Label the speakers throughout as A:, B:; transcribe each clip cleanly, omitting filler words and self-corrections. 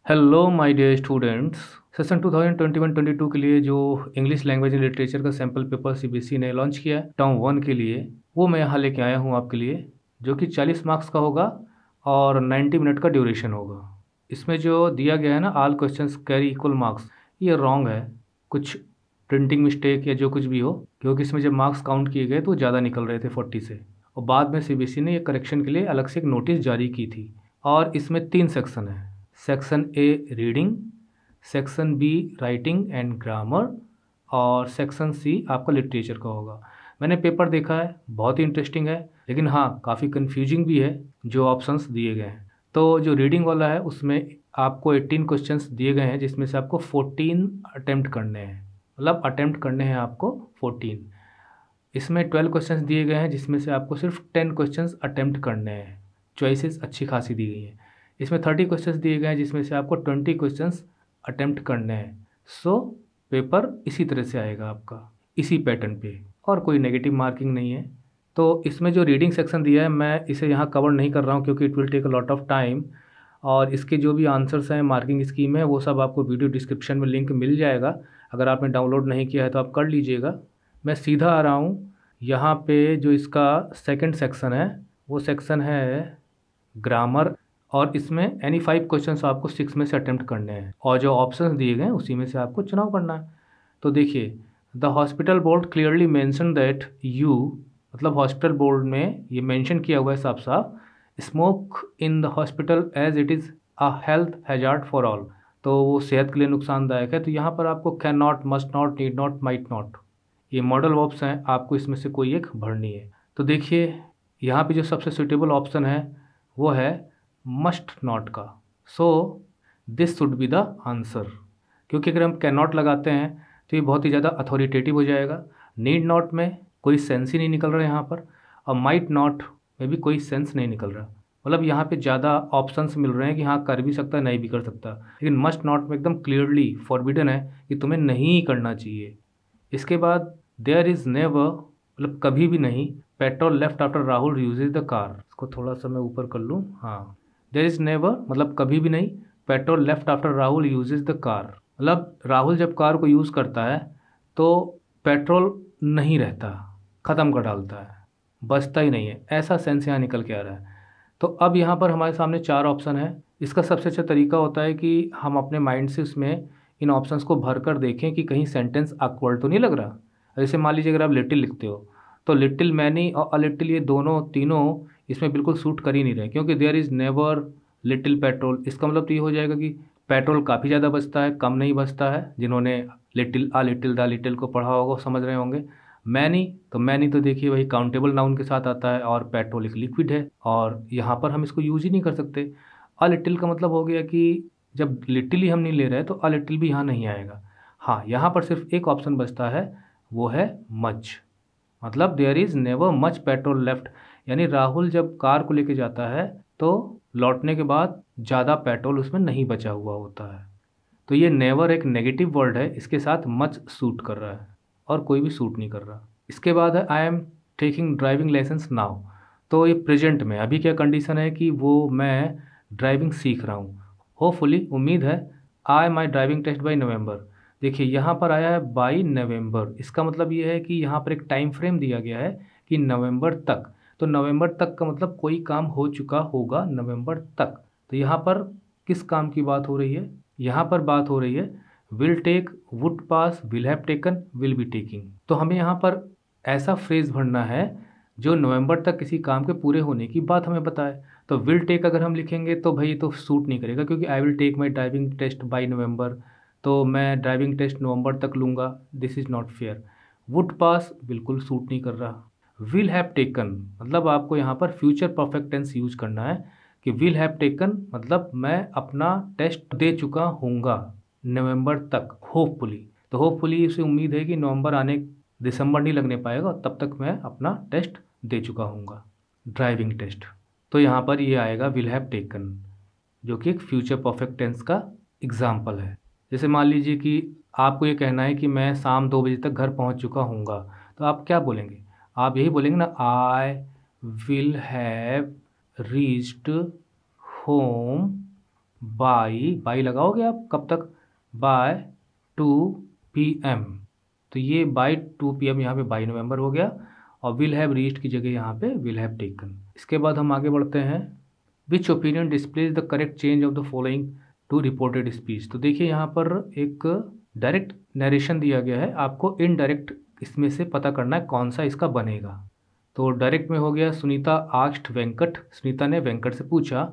A: Hello my dear students. Session 2021-22 के लिए जो इंग्लिश लैंग्वेज एंड लिटरेचर का सैम्पल पेपर सीबीएसई ने लॉन्च किया है टर्म 1 के लिए, वो मैं यहाँ लेके आया हूँ आपके लिए, जो कि 40 मार्क्स का होगा और 90 मिनट का ड्यूरेशन होगा। इसमें जो दिया गया है ना, all questions carry equal marks, ये रॉन्ग है। कुछ प्रिंटिंग मिस्टेक या जो कुछ भी हो, क्योंकि इसमें जब मार्क्स काउंट किए गए तो ज़्यादा निकल रहे थे 40 से। और बाद में सीबीएसई ने ये करेक्शन के लिए अलग से एक नोटिस जारी की थी। और इसमें 3 सेक्शन है। Section A reading, section be writing and grammar, और सेक्शन सी आपका लिटरेचर का होगा। मैंने पेपर देखा है, बहुत ही इंटरेस्टिंग है, लेकिन हाँ काफ़ी कंफ्यूजिंग भी है जो ऑप्शंस दिए गए हैं। तो जो रीडिंग वाला है उसमें आपको 18 क्वेश्चंस दिए गए हैं, जिसमें से आपको 14 अटेम्प्ट करने हैं, मतलब अटेम्प्ट करने हैं आपको 14। इसमें 12 क्वेश्चंस दिए गए हैं, जिसमें से आपको सिर्फ 10 क्वेश्चंस अटेम्प्ट करने हैं। चॉइसेस अच्छी खासी दी गई हैं। इसमें 30 क्वेश्चंस दिए गए हैं, जिसमें से आपको 20 क्वेश्चंस अटेम्प्ट करने हैं। सो पेपर इसी तरह से आएगा आपका, इसी पैटर्न पे, और कोई नेगेटिव मार्किंग नहीं है। तो इसमें जो रीडिंग सेक्शन दिया है, मैं इसे यहाँ कवर नहीं कर रहा हूँ क्योंकि it will take a lot of time. और इसके जो भी आंसर्स हैं, मार्किंग स्कीम है, वो सब आपको वीडियो डिस्क्रिप्शन में लिंक मिल जाएगा। अगर आपने डाउनलोड नहीं किया है तो आप कर लीजिएगा। मैं सीधा आ रहा हूँ यहाँ पे। जो इसका सेकंड सेक्शन है, वो सेक्शन है ग्रामर, और इसमें एनी 5 क्वेश्चंस आपको 6 में से अटेम्प्ट करने हैं, और जो ऑप्शंस दिए गए हैं उसी में से आपको चुनाव करना है। तो देखिए, the hospital board clearly mention that you, मतलब हॉस्पिटल बोर्ड में ये मेंशन किया हुआ है साफ साफ, smoke in the hospital as it is a health hazard for all. तो वो सेहत के लिए नुकसानदायक है। तो यहाँ पर आपको can not, must not, need not, might not, ये मॉडल वर्ब्स हैं, आपको इसमें से कोई एक भरनी है। तो देखिए, यहाँ पे जो सबसे सुटेबल ऑप्शन है वो है मस्ट नॉट का। So this should be the answer, क्योंकि अगर हम कैन नॉट लगाते हैं तो ये बहुत ही ज़्यादा अथॉरिटेटिव हो जाएगा। नीड नॉट में कोई सेंस ही नहीं निकल रहा है यहाँ पर, और माइट नॉट में भी कोई सेंस नहीं निकल रहा। मतलब यहाँ पे ज़्यादा ऑप्शंस मिल रहे हैं कि हाँ कर भी सकता है, नहीं भी कर सकता, लेकिन मस्ट नॉट में एकदम क्लियरली फॉरबिडन है कि तुम्हें नहीं करना चाहिए। इसके बाद देयर इज़ नेवर, मतलब कभी भी नहीं, petrol left after Rahul uses the car. इसको थोड़ा सा मैं ऊपर कर लूँ, हाँ। देयर इज़ नेवर मतलब कभी भी नहीं, petrol left after Rahul uses the car, मतलब राहुल जब कार को यूज़ करता है तो पेट्रोल नहीं रहता, ख़त्म कर डालता है, बचता ही नहीं है। ऐसा सेंस यहाँ निकल के आ रहा है। तो अब यहाँ पर हमारे सामने 4 ऑप्शन है। इसका सबसे अच्छा तरीका होता है कि हम अपने माइंड से उसमें इन ऑप्शंस को भर कर देखें कि कहीं सेंटेंस awkward तो नहीं लग रहा। जैसे मान लीजिए अगर आप लिटिल लिखते हो, तो लिटिल मैनी और अ लिटिल, ये दोनों तीनों इसमें बिल्कुल सूट कर ही नहीं रहे, क्योंकि there is never little petrol. इसका मतलब तो ये हो जाएगा कि पेट्रोल काफ़ी ज़्यादा बचता है, कम नहीं बचता है। जिन्होंने little, uh little, the little को पढ़ा होगा वो समझ रहे होंगे। मैनी, तो मैनी तो देखिए वही काउंटेबल नाउन के साथ आता है, और पेट्रोल एक लिक्विड है, और यहाँ पर हम इसको यूज ही नहीं कर सकते। अ लिटिल का मतलब हो गया कि जब लिटिल ही हम नहीं ले रहे तो अ लिटिल भी यहाँ नहीं आएगा। हाँ, यहाँ पर सिर्फ एक ऑप्शन बचता है, वो है मच, मतलब there is never much petrol left, यानी राहुल जब कार को लेके जाता है तो लौटने के बाद ज़्यादा पेट्रोल उसमें नहीं बचा हुआ होता है। तो ये नेवर एक नेगेटिव वर्ड है, इसके साथ मच सूट कर रहा है, और कोई भी सूट नहीं कर रहा। इसके बाद है I am taking driving licence now. तो ये प्रेजेंट में अभी क्या कंडीशन है कि वो मैं ड्राइविंग सीख रहा हूँ। होपफुली, उम्मीद है, आई माई ड्राइविंग टेस्ट बाई नवंबर। देखिए यहाँ पर आया है बाई नवंबर, इसका मतलब ये है कि यहाँ पर एक टाइम फ्रेम दिया गया है कि नवंबर तक। तो नवंबर तक का मतलब कोई काम हो चुका होगा नवंबर तक। तो यहाँ पर किस काम की बात हो रही है? यहाँ पर बात हो रही है will take, would pass, will have taken, will be taking. तो हमें यहाँ पर ऐसा फ्रेज भरना है जो नवंबर तक किसी काम के पूरे होने की बात हमें बताए। तो विल टेक अगर हम लिखेंगे तो भाई तो सूट नहीं करेगा, क्योंकि I will take my driving test by November, तो मैं ड्राइविंग टेस्ट नवंबर तक लूँगा, this is not fair. Would pass बिल्कुल सूट नहीं कर रहा। विल हैव टेकन मतलब आपको यहाँ पर फ्यूचर परफेक्ट टेंस यूज करना है कि विल हैव टेकन मतलब मैं अपना टेस्ट दे चुका हूँगा नवंबर तक, होपफुली। तो होपफुली इसे उम्मीद है कि नवंबर आने, दिसंबर नहीं लगने पाएगा, तब तक मैं अपना टेस्ट दे चुका हूँगा, ड्राइविंग टेस्ट। तो यहाँ पर ये आएगा विल हैव टेकन, जो कि एक फ्यूचर परफेक्ट टेंस का एग्जाम्पल है। जैसे मान लीजिए कि आपको ये कहना है कि मैं शाम 2 बजे तक घर पहुँच चुका हूँगा, तो आप क्या बोलेंगे? आप यही बोलेंगे ना, I will have reached home by लगाओगे आप कब तक, बाय 2 PM। तो ये बाय 2 PM यहाँ पे बाई नवंबर हो गया, और विल हैव रीच्ड की जगह यहाँ पे विल हैव टेकन। इसके बाद हम आगे बढ़ते हैं, which opinion displays the correct change of the following to reported speech. तो देखिए यहाँ पर एक डायरेक्ट नरेशन दिया गया है, आपको इनडायरेक्ट इसमें से पता करना है कौन सा इसका बनेगा। तो डायरेक्ट में हो गया, सुनीता आस्क्ड वेंकट, सुनीता ने वेंकट से पूछा,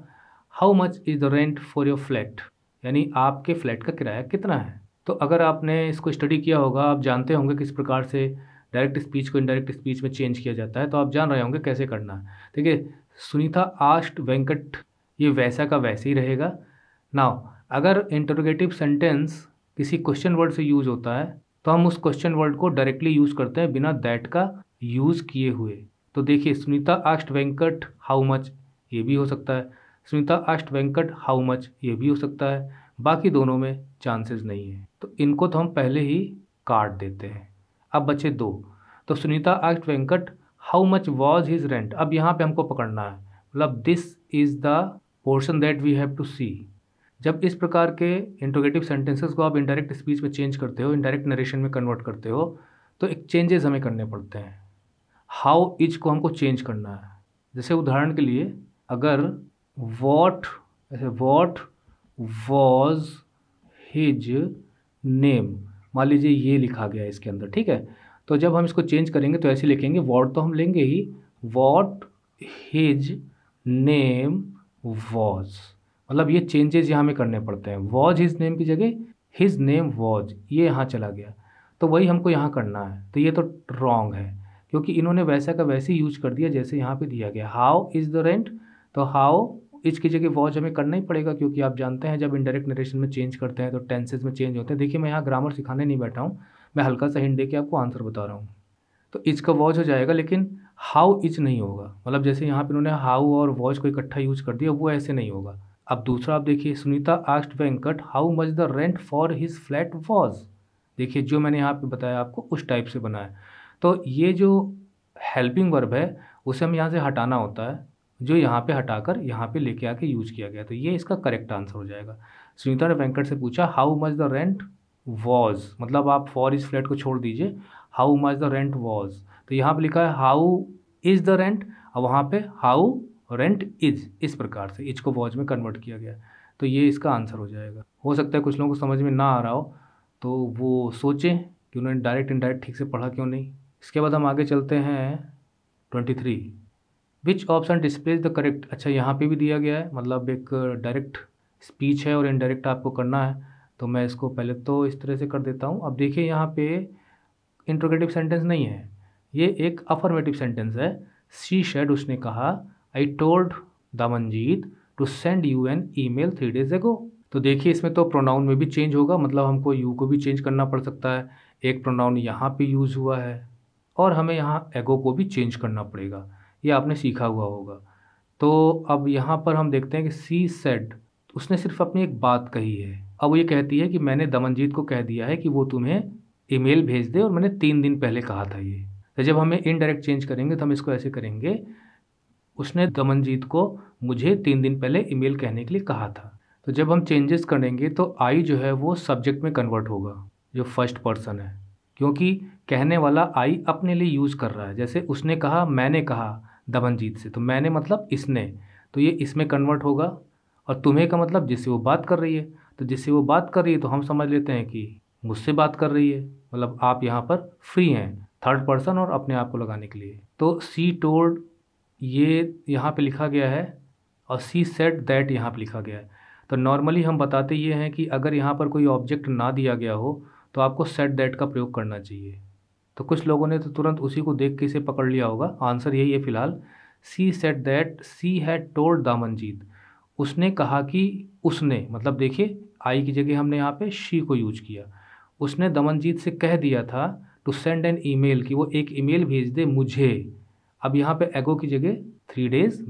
A: how much is the rent for your flat, यानी आपके फ्लैट का किराया कितना है। तो अगर आपने इसको स्टडी किया होगा, आप जानते होंगे किस प्रकार से डायरेक्ट स्पीच को इनडायरेक्ट स्पीच में चेंज किया जाता है, तो आप जान रहे होंगे कैसे करना है। देखिए, सुनीता आस्क्ड वेंकट, ये वैसा का वैसे ही रहेगा। नाउ अगर इंटरोगेटिव सेंटेंस किसी क्वेश्चन वर्ड से यूज होता है, तो हम उस क्वेश्चन वर्ड को डायरेक्टली यूज़ करते हैं बिना दैट का यूज़ किए हुए। तो देखिए, Sunita asked Venkat how much, ये भी हो सकता है। Sunita asked Venkat how much, ये भी हो सकता है। बाकी दोनों में चांसेस नहीं है, तो इनको तो हम पहले ही काट देते हैं। अब बचे दो, तो Sunita asked Venkat how much was his rent. अब यहाँ पे हमको पकड़ना है, मतलब this is the portion that we have to see. जब इस प्रकार के इंट्रोगेटिव सेंटेंसेस को आप इनडायरेक्ट स्पीच में चेंज करते हो, इनडायरेक्ट नरेशन में कन्वर्ट करते हो, तो एक चेंजेस हमें करने पड़ते हैं। हाउ इज को हमको चेंज करना है। जैसे उदाहरण के लिए, अगर वॉट वॉज हिज नेम, मान लीजिए ये लिखा गया है इसके अंदर, ठीक है। तो जब हम इसको चेंज करेंगे तो ऐसे लिखेंगे, वॉट तो हम लेंगे ही, वॉट हिज नेम वॉज, मतलब ये चेंजेस यहाँ में करने पड़ते हैं। वॉज हिज नेम की जगह हिज नेम वॉज, ये यहाँ चला गया, तो वही हमको यहाँ करना है। तो ये तो रॉन्ग है, क्योंकि इन्होंने वैसा का वैसे ही यूज कर दिया जैसे यहाँ पे दिया गया। हाउ इज़ द रेंट, तो हाउ इज की जगह वॉज हमें करना ही पड़ेगा, क्योंकि आप जानते हैं जब इनडायरेक्ट नरेशन में चेंज करते हैं तो टेंसेज में चेंज होते हैं। देखिए, मैं यहाँ ग्रामर सिखाने नहीं बैठा हूँ, मैं हल्का सा हिंट दे के आपको आंसर बता रहा हूँ। तो इज का वॉज हो जाएगा, लेकिन हाउ इज नहीं होगा, मतलब जैसे यहाँ पे उन्होंने हाउ और वॉज को इकट्ठा यूज कर दिया, वो ऐसे नहीं होगा। अब दूसरा आप देखिए, Sunita asked Venkat how much the rent for his flat was. देखिए, जो मैंने यहाँ पे बताया आपको उस टाइप से बना है। तो ये जो हेल्पिंग वर्ब है उसे हम यहाँ से हटाना होता है, जो यहाँ पे हटाकर यहाँ पे लेके आके यूज किया गया। तो ये इसका करेक्ट आंसर हो जाएगा। सुनीता ने वेंकट से पूछा how much the rent was, मतलब आप फॉर इस फ्लैट को छोड़ दीजिए, how much the rent was. तो यहाँ पे लिखा है हाउ इज द रेंट, और वहाँ पे हाउ रेंट इज, इस प्रकार से इज को वॉज में कन्वर्ट किया गया। तो ये इसका आंसर हो जाएगा। हो सकता है कुछ लोगों को समझ में ना आ रहा हो, तो वो सोचें कि उन्होंने डायरेक्ट इनडायरेक्ट ठीक से पढ़ा क्यों नहीं। इसके बाद हम आगे चलते हैं 23, which option displays the correct. अच्छा, यहाँ पे भी दिया गया है, मतलब एक डायरेक्ट स्पीच है और इनडायरेक्ट आपको करना है। तो मैं इसको पहले तो इस तरह से कर देता हूँ। अब देखिए, यहाँ पे इंट्रोगेटिव सेंटेंस नहीं है, ये एक अफर्मेटिव सेंटेंस है। शी सेड, उसने कहा, I told Damanjeet to send you an email 3 days ago। तो देखिए, इसमें तो प्रोनाउन में भी चेंज होगा, मतलब हमको यू को भी चेंज करना पड़ सकता है। एक प्रोनाउन यहाँ पे यूज़ हुआ है और हमें यहाँ एगो को भी चेंज करना पड़ेगा, ये आपने सीखा हुआ होगा। तो अब यहाँ पर हम देखते हैं कि सी सेड, उसने सिर्फ अपनी एक बात कही है। अब वो ये कहती है कि मैंने दमनजीत को कह दिया है कि वो तुम्हें ईमेल भेज दे, और मैंने 3 दिन पहले कहा था ये। तो जब हमें इनडायरेक्ट चेंज करेंगे तो हम इसको ऐसे करेंगे, उसने दमनजीत को मुझे 3 दिन पहले ईमेल कहने के लिए कहा था। तो जब हम चेंजेस करेंगे तो आई जो है वो सब्जेक्ट में कन्वर्ट होगा, जो फर्स्ट पर्सन है, क्योंकि कहने वाला आई अपने लिए यूज़ कर रहा है। जैसे उसने कहा, मैंने कहा दमनजीत से, तो मैंने मतलब इसने, तो ये इसमें कन्वर्ट होगा। और तुम्हें का मतलब जिससे वो बात कर रही है, तो जिससे वो बात कर रही है तो हम समझ लेते हैं कि मुझसे बात कर रही है, मतलब आप यहाँ पर फ्री हैं थर्ड पर्सन और अपने आप को लगाने के लिए। तो सी टोल्ड ये यहाँ पे लिखा गया है, और सी सेड दैट यहाँ पे लिखा गया है। तो नॉर्मली हम बताते ये हैं कि अगर यहाँ पर कोई ऑब्जेक्ट ना दिया गया हो तो आपको सेड दैट का प्रयोग करना चाहिए। तो कुछ लोगों ने तो तुरंत उसी को देख के इसे पकड़ लिया होगा। आंसर यही है फिलहाल, she said that she had told Damanjeet. उसने कहा कि, उसने मतलब देखिए आई की जगह हमने यहाँ पे शी को यूज किया। उसने दमनजीत से कह दिया था टू सेंड एन ईमेल, कि वो एक ईमेल भेज दे मुझे। अब यहाँ पे एगो की जगह 3 days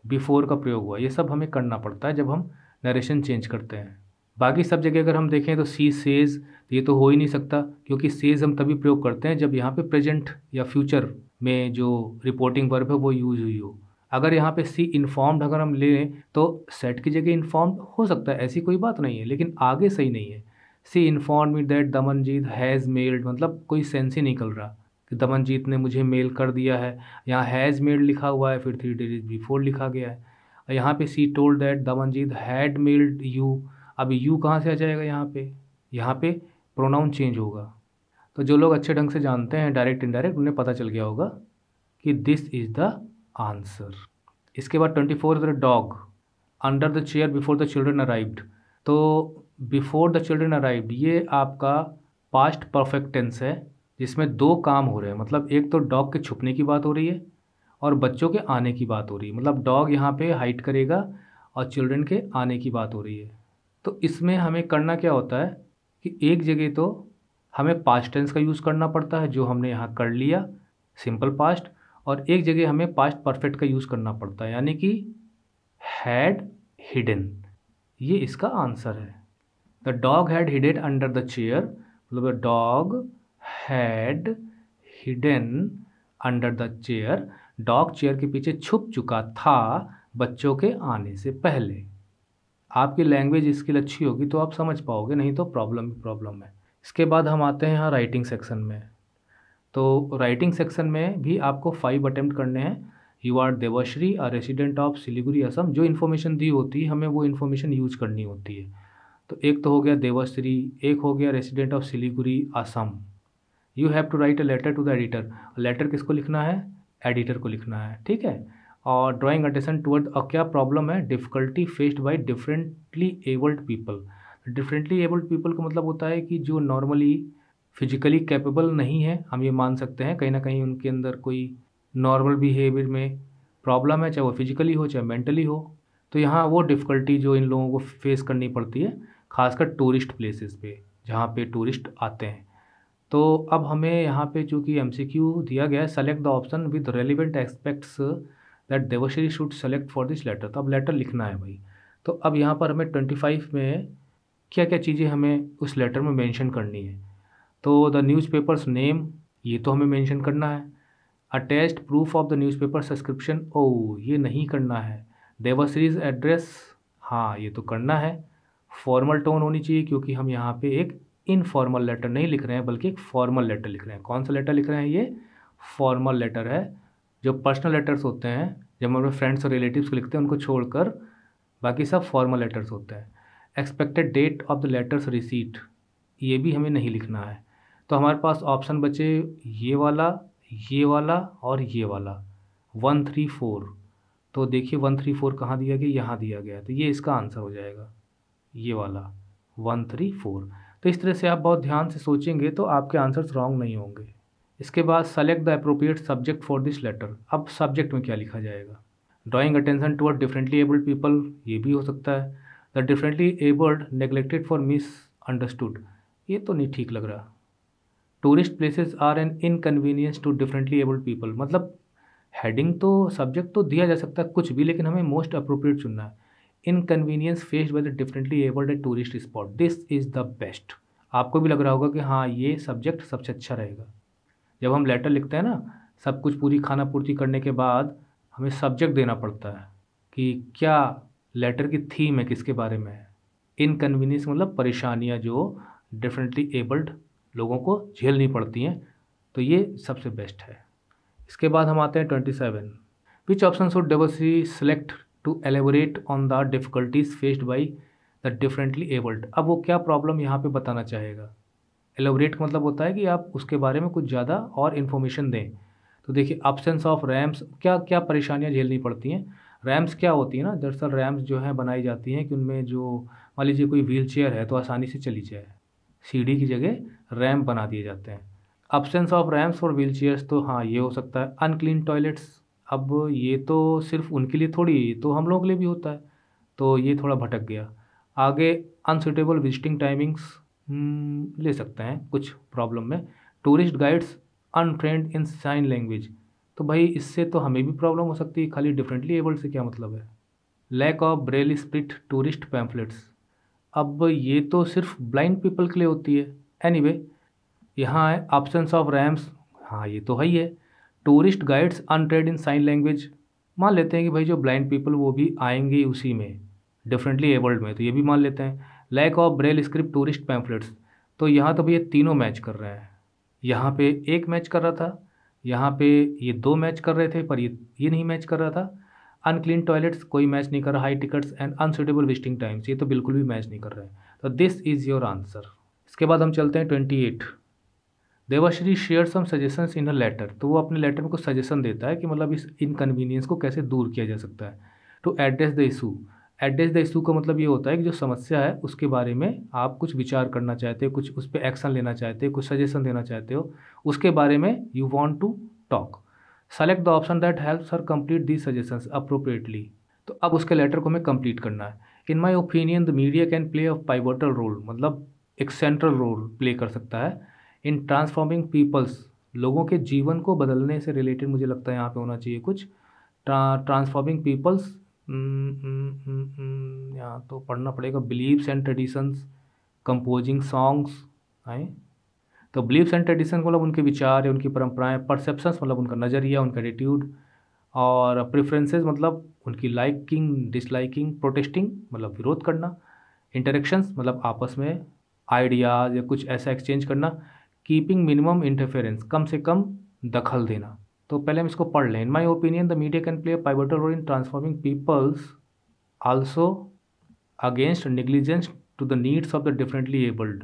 A: बिफोर का प्रयोग हुआ। ये सब हमें करना पड़ता है जब हम नरेशन चेंज करते हैं। बाकी सब जगह अगर हम देखें तो सी सेज, ये तो हो ही नहीं सकता, क्योंकि सेज हम तभी प्रयोग करते हैं जब यहाँ पे प्रेजेंट या फ्यूचर में जो रिपोर्टिंग वर्ब है वो यूज हुई हो। अगर यहाँ पे सी इन्फॉर्म्ड अगर हम लें तो सेट की जगह इन्फॉर्म्ड हो सकता है, ऐसी कोई बात नहीं है, लेकिन आगे सही नहीं है। She inform me that Damanjeet has mailed, मतलब कोई सेंस ही निकल रहा कि दमनजीत ने मुझे मेल कर दिया है। यहाँ हैज़ मेल्ड लिखा हुआ है, फिर 3 डेज बिफोर लिखा गया है। यहाँ पे सी told that Damanjeet had meld you, अब यू कहाँ से आ जाएगा यहाँ पे? यहाँ पे प्रोनाउन चेंज होगा। तो जो लोग अच्छे ढंग से जानते हैं डायरेक्ट इनडायरेक्ट, उन्हें पता चल गया होगा कि दिस इज़ द आंसर। इसके बाद 24 is the dog under the chair before the children arrived. तो बिफोर द चिल्ड्रन अराइव्ड ये आपका पास्ट परफेक्ट टेंस है, जिसमें दो काम हो रहे हैं। मतलब एक तो डॉग के छुपने की बात हो रही है और बच्चों के आने की बात हो रही है। मतलब डॉग यहाँ पे हाइड करेगा और चिल्ड्रन के आने की बात हो रही है। तो इसमें हमें करना क्या होता है कि एक जगह तो हमें पास्ट टेंस का यूज़ करना पड़ता है, जो हमने यहाँ कर लिया सिंपल पास्ट, और एक जगह हमें पास्ट परफेक्ट का यूज़ करना पड़ता है, यानी कि हैड हिडन। ये इसका आंसर है। The dog had hidden under the chair, मतलब the dog had hidden under the chair, dog chair के पीछे छुप चुका था बच्चों के आने से पहले। आपकी लैंग्वेज स्किल अच्छी होगी तो आप समझ पाओगे, नहीं तो प्रॉब्लम है। इसके बाद हम आते हैं यहाँ राइटिंग सेक्शन में। तो राइटिंग सेक्शन में भी आपको 5 अटेम्प्ट करने हैं। You are Devshree a resident of Siliguri Assam. जो इन्फॉर्मेशन दी होती है हमें वो इन्फॉर्मेशन यूज़ करनी होती है। तो एक तो हो गया देवश्री, एक हो गया resident of Siliguri Assam. You have to write a letter to the editor. Letter किसको लिखना है? एडिटर को लिखना है, ठीक है। और ड्राइंग अटेंशन टुवर्ड क्या प्रॉब्लम है? Difficulty faced by differently abled people. Differently abled people का मतलब होता है कि जो नॉर्मली फिजिकली कैपेबल नहीं है, हम ये मान सकते हैं कहीं ना कहीं उनके अंदर कोई नॉर्मल बिहेवियर में प्रॉब्लम है, चाहे वो फिजिकली हो चाहे मेंटली हो। तो यहाँ वो डिफ़िकल्टी जो इन लोगों को फेस करनी पड़ती है, खासकर टूरिस्ट प्लेसेस पे जहाँ पे टूरिस्ट आते हैं। तो अब हमें यहाँ पे चूँकि एमसीक्यू दिया गया है, select the option with relevant aspects that Devshree should select for this letter. तो अब लेटर लिखना है भाई। तो अब यहाँ पर हमें 25 में क्या क्या चीज़ें हमें उस लेटर में मेंशन करनी है। तो द न्यूज़पेपर्स नेम, ये तो हमें मेंशन करना है। Attached proof of the newspaper subscription, ओ ये नहीं करना है। देवश्रीज एड्रेस, हाँ ये तो करना है। फॉर्मल टोन होनी चाहिए क्योंकि हम यहाँ पे एक इनफॉर्मल लेटर नहीं लिख रहे हैं बल्कि एक फॉर्मल लेटर लिख रहे हैं। कौन सा लेटर लिख रहे हैं? ये फॉर्मल लेटर है। जो पर्सनल लेटर्स होते हैं, जब हम अपने फ्रेंड्स और रिलेटिव्स को लिखते हैं उनको छोड़कर बाकी सब फॉर्मल लेटर्स होते हैं। Expected date of the letters receipt, ये भी हमें नहीं लिखना है। तो हमारे पास ऑप्शन बचे ये वाला, ये वाला और ये वाला 1, 3, 4। तो देखिए 1, 3, 4 कहाँ दिया गया? यहाँ दिया गया। तो ये इसका आंसर हो जाएगा, ये वाला 1, 3, 4। तो इस तरह से आप बहुत ध्यान से सोचेंगे तो आपके आंसर्स रॉन्ग नहीं होंगे। इसके बाद select the appropriate subject for this letter. अब सब्जेक्ट में क्या लिखा जाएगा? Drawing attention toward differently abled people, ये भी हो सकता है। The differently abled neglected for misunderstood, ये तो नहीं ठीक लग रहा। Tourist places are an inconvenience to differently abled people, मतलब हेडिंग तो सब्जेक्ट तो दिया जा सकता है कुछ भी, लेकिन हमें मोस्ट अप्रोप्रिएट चुनना है। Inconvenience faced by the differently abled at tourist spot, this is the best. आपको भी लग रहा होगा कि हाँ ये सब्जेक्ट सबसे अच्छा रहेगा। जब हम लेटर लिखते हैं ना, सब कुछ पूरी खाना पूर्ति करने के बाद हमें सब्जेक्ट देना पड़ता है कि क्या लेटर की थीम है, किसके बारे में है। इनकन्वीनियंस मतलब परेशानियाँ जो डिफरेंटली एबल्ड लोगों को झेलनी पड़ती हैं, तो ये सबसे बेस्ट है। इसके बाद हम आते हैं 27। Which option should Devshree select to elaborate on the difficulties faced by the differently abled. अब वो क्या प्रॉब्लम यहाँ पे बताना चाहेगा। एलेबोरेट का मतलब होता है कि आप उसके बारे में कुछ ज़्यादा और इन्फॉर्मेशन दें। तो देखिए अब्सेंस ऑफ रैम्स, क्या क्या परेशानियाँ झेलनी पड़ती हैं। रैम्स क्या होती है ना, दरअसल रैम्स जो है बनाई जाती हैं कि उनमें जो मान लीजिए कोई व्हील चेयर है तो आसानी से चली जाए, सीढ़ी की जगह रैम्प बना दिए जाते हैं। Absence of ramps for wheel chairs, तो हाँ ये हो सकता है। अनक्लीन टॉयलेट्स, अब ये तो सिर्फ उनके लिए थोड़ी, ये तो हम लोग के लिए भी होता है, तो ये थोड़ा भटक गया। आगे अनसुटेबल विजिटिंग टाइमिंग्स ले सकते हैं कुछ प्रॉब्लम में। टूरिस्ट गाइड्स अनट्रेंड इन साइन लैंग्वेज, तो भाई इससे तो हमें भी प्रॉब्लम हो सकती है, खाली डिफरेंटली एबल्ड से क्या मतलब है। Lack of braille script tourist pamphlets, अब ये तो सिर्फ ब्लाइंड पीपल के लिए होती है। एनीवे यहाँ है अब्सेंस ऑफ रैम्स, हाँ ये तो है ही है। टूरिस्ट गाइड्स अनट्रेड इन साइन लैंग्वेज, मान लेते हैं कि भाई जो ब्लाइंड पीपल वो भी आएंगे उसी में, डिफरेंटली एबल्ड में, तो ये भी मान लेते हैं। Lack of braille script tourist pamphlets, तो यहाँ तो भैया तीनों मैच कर रहे हैं। यहाँ पे एक मैच कर रहा था, यहाँ पे ये दो मैच कर रहे थे, पर ये नहीं मैच कर रहा था। अनक्लीन टॉयलेट्स कोई मैच नहीं कर रहा। High tickets and unsuitable visiting times, ये तो बिल्कुल भी मैच नहीं कर रहे हैं। तो दिस इज़ योर आंसर। इसके बाद हम चलते हैं 28। Devashree share some suggestions in a letter, तो वो अपने लेटर में कुछ सजेशन देता है कि मतलब इस इनकन्वीनियंस को कैसे दूर किया जा सकता है। To address the issue, address the issue का मतलब ये होता है कि जो समस्या है उसके बारे में आप कुछ विचार करना चाहते हो, कुछ उस पर एक्शन लेना चाहते हो, कुछ सजेशन देना चाहते हो, उसके बारे में you want to talk. Select the option that helps her complete the suggestions appropriately, तो अब उसके लेटर को हमें कंप्लीट करना है। In my opinion the media can play a pivotal role, मतलब एक सेंट्रल रोल प्ले कर सकता है इन ट्रांसफॉर्मिंग पीपल्स, लोगों के जीवन को बदलने से रिलेटेड मुझे लगता है यहाँ पे होना चाहिए कुछ। ट्रांसफॉर्मिंग पीपल्स, यहाँ तो पढ़ना पड़ेगा beliefs and traditions, composing songs आए। तो बिलीव्स एंड ट्रेडिशन मतलब उनके विचार या उनकी परंपराएं, परसेप्शंस मतलब उनका नज़रिया, उनका एटीट्यूड, और प्रेफरेंसेस मतलब उनकी लाइकिंग डिसलाइकिंग, प्रोटेस्टिंग मतलब विरोध करना, इंटरेक्शंस मतलब आपस में आइडियाज़ या कुछ ऐसा एक्सचेंज करना, कीपिंग मिनिमम इंटरफेरेंस कम से कम दखल देना। तो पहले हम इसको पढ़ लें। In my opinion the media can play a pivotal role in transforming people's also against negligence to the needs of the differently abled.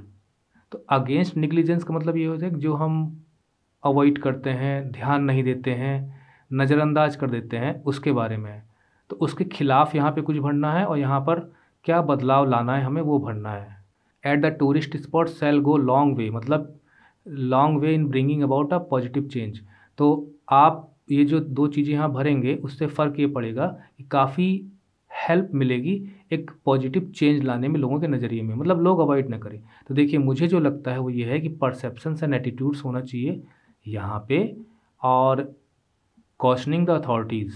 A: तो अगेंस्ट निग्लिजेंस का मतलब ये होता है कि जो हम अवॉइड करते हैं, ध्यान नहीं देते हैं, नज़रअंदाज कर देते हैं, उसके बारे में है। तो उसके खिलाफ यहाँ पे कुछ भरना है और यहाँ पर क्या बदलाव लाना है हमें वो भरना है। At the tourist spot shall go long way, मतलब long way in bringing about a positive change. तो आप ये जो दो चीज़ें यहाँ भरेंगे उससे फ़र्क ये पड़ेगा कि काफ़ी हेल्प मिलेगी एक पॉजिटिव चेंज लाने में लोगों के नज़रिए में, मतलब लोग अवॉइड ना करें। तो देखिए मुझे जो लगता है वो ये है कि परसेप्शंस एंड एटीट्यूड्स होना चाहिए यहाँ पे, और कॉशनिंग द अथॉरिटीज़।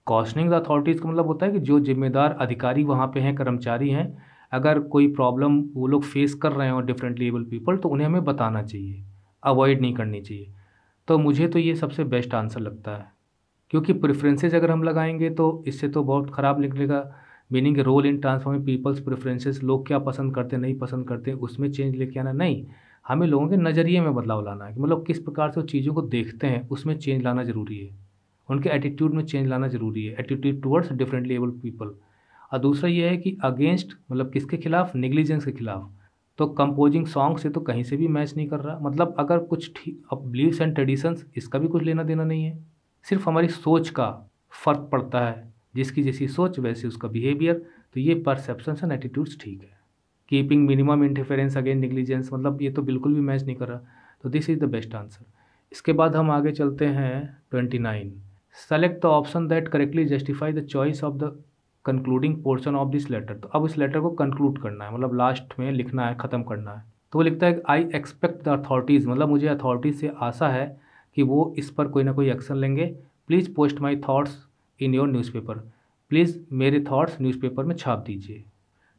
A: कॉशनिंग द अथॉरिटीज़ का मतलब होता है कि जो जिम्मेदार अधिकारी वहाँ पे हैं, कर्मचारी हैं, अगर कोई प्रॉब्लम वो लोग फेस कर रहे हैं और डिफरेंटली एबल पीपल, तो उन्हें हमें बताना चाहिए, अवॉइड नहीं करनी चाहिए। तो मुझे तो ये सबसे बेस्ट आंसर लगता है, क्योंकि प्रेफरेंसेस अगर हम लगाएंगे तो इससे तो बहुत ख़राब निकलेगा। Meaning role in transforming people's preferences, लोग क्या पसंद करते नहीं पसंद करते उसमें चेंज लेके आना नहीं, हमें लोगों के नज़रिए में बदलाव लाना है कि मतलब किस प्रकार से वो चीज़ों को देखते हैं उसमें चेंज लाना ज़रूरी है, उनके एटीट्यूड में चेंज लाना ज़रूरी है, attitude towards differently able people. और दूसरा ये है कि अगेंस्ट मतलब किसके खिलाफ, निग्लिजेंस के खिलाफ। तो कंपोजिंग सॉन्ग से तो कहीं से भी मैच नहीं कर रहा, मतलब अगर कुछ ठीक, अब बिलीव्स एंड ट्रेडिशंस इसका भी कुछ लेना देना नहीं है, सिर्फ हमारी सोच का फ़र्क पड़ता है, जिसकी जैसी सोच वैसे उसका बिहेवियर। तो ये परसेप्शंस एंड एटीट्यूड्स ठीक है। Keeping minimum interference against negligence, मतलब ये तो बिल्कुल भी मैच नहीं कर रहा। तो this is the best answer. इसके बाद हम आगे चलते हैं 29। Select the option that correctly justify the choice of the concluding portion of this letter. तो अब इस लेटर को कंक्लूड करना है, मतलब लास्ट में लिखना है, ख़त्म करना है। तो वो लिखता है आई एक्सपेक्ट द अथॉरिटीज़, मतलब मुझे अथॉरिटीज़ से आशा है कि वो इस पर कोई ना कोई एक्शन लेंगे। Please post my thoughts in your newspaper, please मेरे थाट्स न्यूज़पेपर में छाप दीजिए।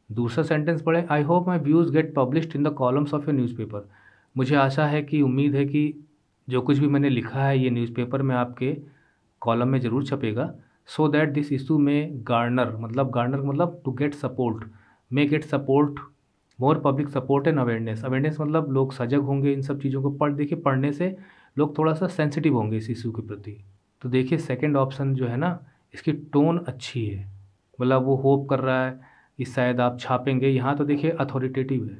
A: दूसरा सेंटेंस पढ़ें, I hope my views get published in the columns of your newspaper. मुझे आशा है कि, उम्मीद है कि जो कुछ भी मैंने लिखा है ये न्यूज़पेपर में आपके कॉलम में ज़रूर छपेगा। सो दैट दिस इशू में गार्नर मतलब to get support, may get support, more public support and awareness. Awareness मतलब लोग सजग होंगे इन सब चीज़ों को देखिए पढ़ने से लोग थोड़ा सा सेंसिटिव होंगे इस इशू के प्रति। तो देखिए सेकंड ऑप्शन जो है ना, इसकी टोन अच्छी है, मतलब वो होप कर रहा है कि शायद आप छापेंगे। यहाँ तो देखिए अथॉरिटेटिव है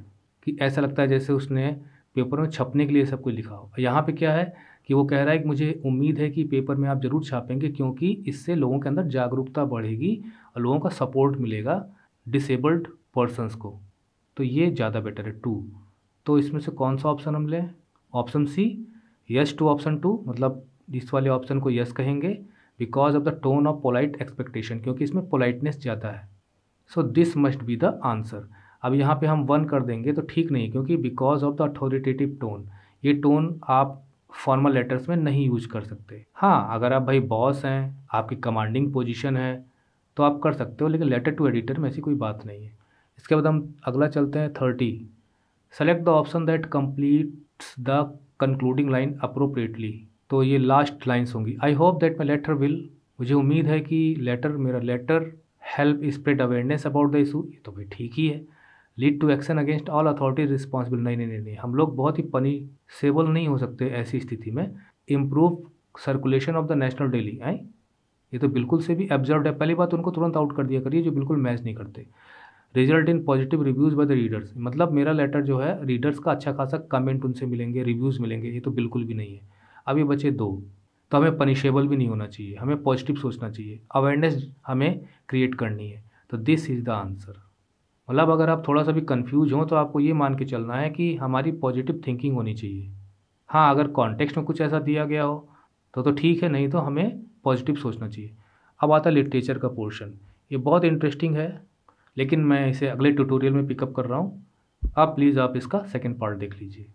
A: कि ऐसा लगता है जैसे उसने पेपर में छपने के लिए सब कुछ लिखा हो। यहाँ पे क्या है कि वो कह रहा है कि मुझे उम्मीद है कि पेपर में आप ज़रूर छापेंगे, क्योंकि इससे लोगों के अंदर जागरूकता बढ़ेगी और लोगों का सपोर्ट मिलेगा डिसेबल्ड पर्सनस को। तो ये ज़्यादा बेटर है 2। तो इसमें से कौन सा ऑप्शन हम लें? Option C, yes to option 2, मतलब इस वाले ऑप्शन को यस कहेंगे because of the tone of polite expectation, क्योंकि इसमें पोलाइटनेस ज़्यादा है। So this must be the answer. अब यहाँ पे हम 1 कर देंगे तो ठीक नहीं, क्योंकि because of the authoritative tone, ये टोन आप फॉर्मल लेटर्स में नहीं यूज कर सकते। हाँ, अगर आप भाई बॉस हैं, आपकी कमांडिंग पोजीशन है तो आप कर सकते हो, लेकिन लेटर टू एडिटर में ऐसी कोई बात नहीं है। इसके बाद हम अगला चलते हैं 30। Select the option that completes the concluding line appropriately. तो ये लास्ट लाइन्स होंगी। I hope that my letter will मुझे उम्मीद है कि मेरा लेटर help spread awareness about the issue, ये तो भाई ठीक ही है। Lead to action against all authorities responsible, नहीं नहीं नहीं नहीं, हम लोग बहुत ही पनिशेबल नहीं हो सकते ऐसी स्थिति में। Improve circulation of the national daily, हैं, ये तो बिल्कुल से भी एब्जर्व है। पहली बात उनको तुरंत आउट कर दिया करिए जो बिल्कुल मैच नहीं करते। Result in positive reviews by the readers, मतलब मेरा लेटर जो है रीडर्स का अच्छा खासा कमेंट उनसे मिलेंगे, रिव्यूज़ मिलेंगे, ये तो बिल्कुल भी नहीं है। अब ये बचे दो, तो हमें पनिशेबल भी नहीं होना चाहिए, हमें पॉजिटिव सोचना चाहिए, अवेयरनेस हमें क्रिएट करनी है। तो दिस इज़ द आंसर। मतलब अगर आप थोड़ा सा भी कंफ्यूज हों तो आपको ये मान के चलना है कि हमारी पॉजिटिव थिंकिंग होनी चाहिए। हाँ, अगर कॉन्टेक्स्ट में कुछ ऐसा दिया गया हो तो ठीक है, नहीं तो हमें पॉजिटिव सोचना चाहिए। अब आता है लिटरेचर का पोर्शन, ये बहुत इंटरेस्टिंग है, लेकिन मैं इसे अगले ट्यूटोरियल में पिकअप कर रहा हूँ। आप प्लीज़ आप इसका सेकंड पार्ट देख लीजिए।